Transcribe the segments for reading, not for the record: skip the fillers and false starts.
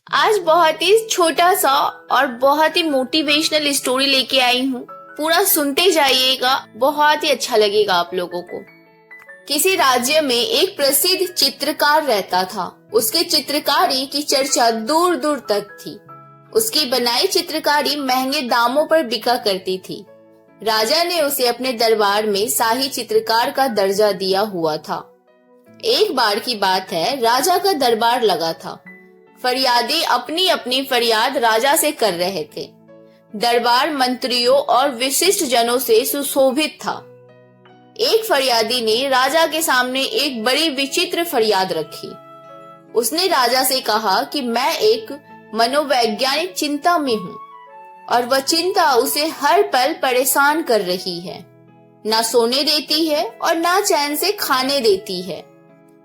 आज बहुत ही छोटा सा और बहुत ही मोटिवेशनल स्टोरी लेके आई हूँ। पूरा सुनते जाइएगा, बहुत ही अच्छा लगेगा आप लोगों को। किसी राज्य में एक प्रसिद्ध चित्रकार रहता था। उसके चित्रकारी की चर्चा दूर दूर तक थी। उसकी बनाई चित्रकारी महंगे दामों पर बिका करती थी। राजा ने उसे अपने दरबार में शाही चित्रकार का दर्जा दिया हुआ था। एक बार की बात है, राजा का दरबार लगा था। फरियादी अपनी अपनी फरियाद राजा से कर रहे थे। दरबार मंत्रियों और विशिष्ट जनों से सुशोभित था। एक फरियादी ने राजा के सामने एक बड़ी विचित्र फरियाद रखी। उसने राजा से कहा कि मैं एक मनोवैज्ञानिक चिंता में हूँ और वह चिंता उसे हर पल परेशान कर रही है। ना सोने देती है और ना चैन से खाने देती है।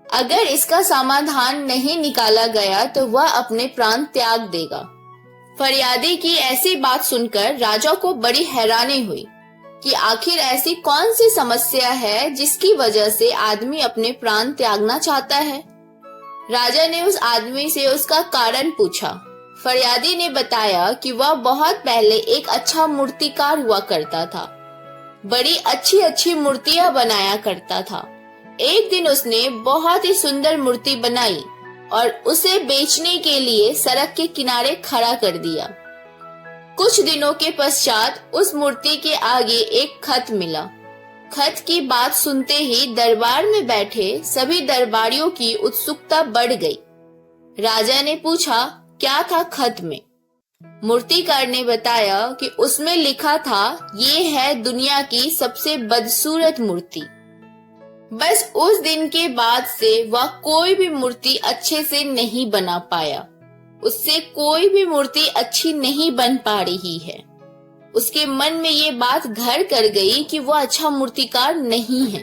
अगर इसका समाधान नहीं निकाला गया तो वह अपने प्राण त्याग देगा। फरियादी की ऐसी बात सुनकर राजा को बड़ी हैरानी हुई कि आखिर ऐसी कौन सी समस्या है जिसकी वजह से आदमी अपने प्राण त्यागना चाहता है। राजा ने उस आदमी से उसका कारण पूछा। फरियादी ने बताया कि वह बहुत पहले एक अच्छा मूर्तिकार हुआ करता था। बड़ी अच्छी अच्छी मूर्तियां बनाया करता था। एक दिन उसने बहुत ही सुंदर मूर्ति बनाई और उसे बेचने के लिए सड़क के किनारे खड़ा कर दिया। कुछ दिनों के पश्चात उस मूर्ति के आगे एक खत मिला। खत की बात सुनते ही दरबार में बैठे सभी दरबारियों की उत्सुकता बढ़ गई। राजा ने पूछा, क्या था खत में? मूर्तिकार ने बताया कि उसमें लिखा था, ये है दुनिया की सबसे बदसूरत मूर्ति। बस उस दिन के बाद से वह कोई भी मूर्ति अच्छे से नहीं बना पाया। उससे कोई भी मूर्ति अच्छी नहीं बन पा रही है। उसके मन में ये बात घर कर गई कि वह अच्छा मूर्तिकार नहीं है।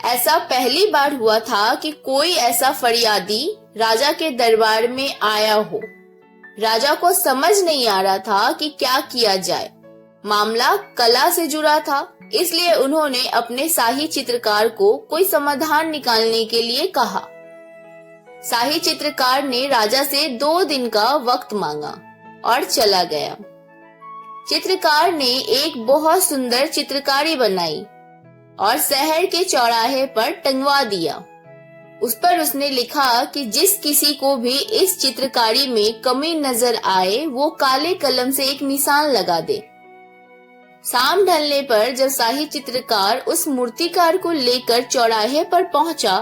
ऐसा पहली बार हुआ था कि कोई ऐसा फरियादी राजा के दरबार में आया हो। राजा को समझ नहीं आ रहा था कि क्या किया जाए। मामला कला से जुड़ा था, इसलिए उन्होंने अपने शाही चित्रकार को कोई समाधान निकालने के लिए कहा। शाही चित्रकार ने राजा से 2 दिन का वक्त मांगा और चला गया। चित्रकार ने एक बहुत सुंदर चित्रकारी बनाई और शहर के चौराहे पर टंगवा दिया। उस पर उसने लिखा कि जिस किसी को भी इस चित्रकारी में कमी नजर आए वो काले कलम से एक निशान लगा दे। शाम ढलने पर जब शाही चित्रकार उस मूर्तिकार को लेकर चौराहे पर पहुंचा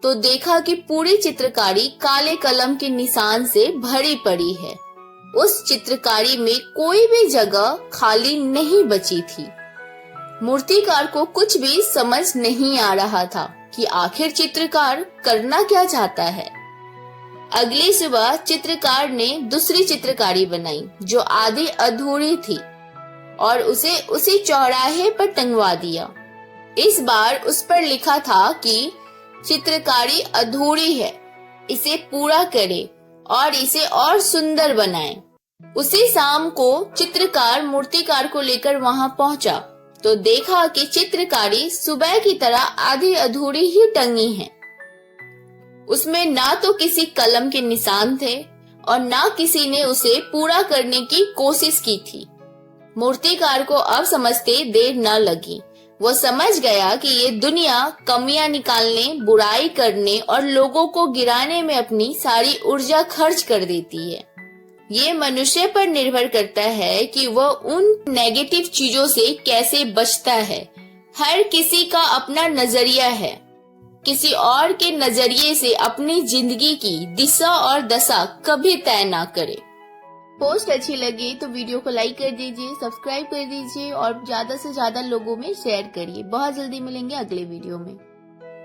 तो देखा कि पूरी चित्रकारी काले कलम के निशान से भरी पड़ी है। उस चित्रकारी में कोई भी जगह खाली नहीं बची थी। मूर्तिकार को कुछ भी समझ नहीं आ रहा था कि आखिर चित्रकार करना क्या चाहता है। अगली सुबह चित्रकार ने दूसरी चित्रकारी बनाई जो आधी अधूरी थी और उसे उसी चौराहे पर टंगवा दिया। इस बार उस पर लिखा था कि चित्रकारी अधूरी है, इसे पूरा करें और इसे और सुंदर बनाएं। उसी शाम को चित्रकार मूर्तिकार को लेकर वहां पहुंचा तो देखा कि चित्रकारी सुबह की तरह आधी अधूरी ही टंगी है। उसमें ना तो किसी कलम के निशान थे और ना किसी ने उसे पूरा करने की कोशिश की थी। मूर्तिकार को अब समझते देर न लगी। वो समझ गया कि ये दुनिया कमियां निकालने, बुराई करने और लोगों को गिराने में अपनी सारी ऊर्जा खर्च कर देती है। ये मनुष्य पर निर्भर करता है कि वह उन नेगेटिव चीजों से कैसे बचता है। हर किसी का अपना नजरिया है। किसी और के नजरिए से अपनी जिंदगी की दिशा और दशा कभी तय ना करे। पोस्ट अच्छी लगी तो वीडियो को लाइक कर दीजिए, सब्सक्राइब कर दीजिए और ज्यादा से ज्यादा लोगों में शेयर करिए। बहुत जल्दी मिलेंगे अगले वीडियो में।